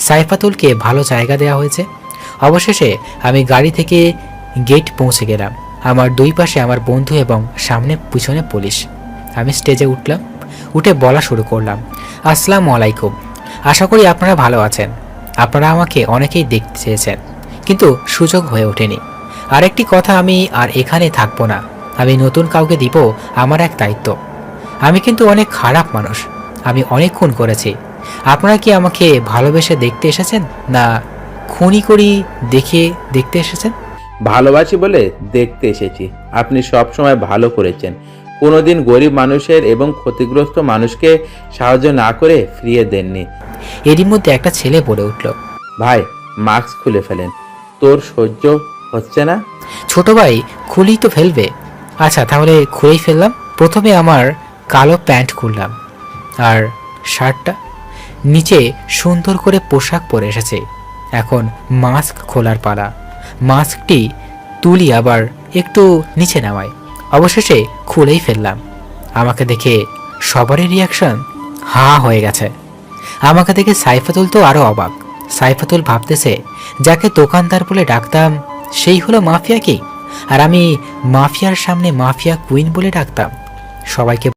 সাইফাতুলকে ভালো জায়গা দেওয়া হয়েছে। অবশেষে আমি গাড়ি থেকে গেট পৌঁছে গেলাম। আমার দুই পাশে আমার বন্ধু এবং সামনে পিছনে পুলিশ। আমি স্টেজে উঠলাম, উঠে বলা শুরু করলাম, আসসালামু আলাইকুম, আশা করি আপনারা ভালো আছেন। আপনারা আমাকে অনেকেই দেখতে চেয়েছেন, কিন্তু সুযোগ হয়ে ওঠেনি। আরেকটি কথা, আমি আর এখানে থাকবো না। আমি নতুন কাউকে দিব আমার এক দায়িত্ব। আমি কিন্তু অনেক খারাপ মানুষ, আমি অনেক খুন করেছি। আপনারা কি আমাকে ভালোবেসে দেখতে এসেছেন, না খুনি করি দেখতে এসেছেন? ভালোবাসি বলে দেখতে এসেছি। আপনি সব সময় ভালো করেছেন, কোনোদিন গরিব মানুষের এবং ক্ষতিগ্রস্ত মানুষকে সাহায্য না করে ফিরিয়ে দেননি। এরই মধ্যে একটা ছেলে বলে উঠল, ভাই, মাস্ক খুলে ফেলেন, তোর সহ্য হচ্ছে না। ছোট ভাই, খুলেই তো ফেলবে। আচ্ছা, তাহলে খুলেই ফেললাম। প্রথমে আমার কালো প্যান্ট খুললাম, আর শার্টটা। নিচে সুন্দর করে পোশাক পরে এসেছে। এখন মাস্ক খোলার পালা। মাস্কটি তুলি আবার একটু নিচে নামাই, অবশেষে খুলেই ফেললাম। আমাকে দেখে সবারই রিয়াকশন হা হয়ে গেছে। আমাকে দেখে সাইফাতুল তো আরো অবাক। সাইফাতুল ভাবতেছে, যাকে দোকানদার বলে ডাকতাম সেই হলো মাফিয়া কিং, আর আমি মাফিয়ার সামনে মাফিয়া কুইন বলে ডাকতাম। সবাইকে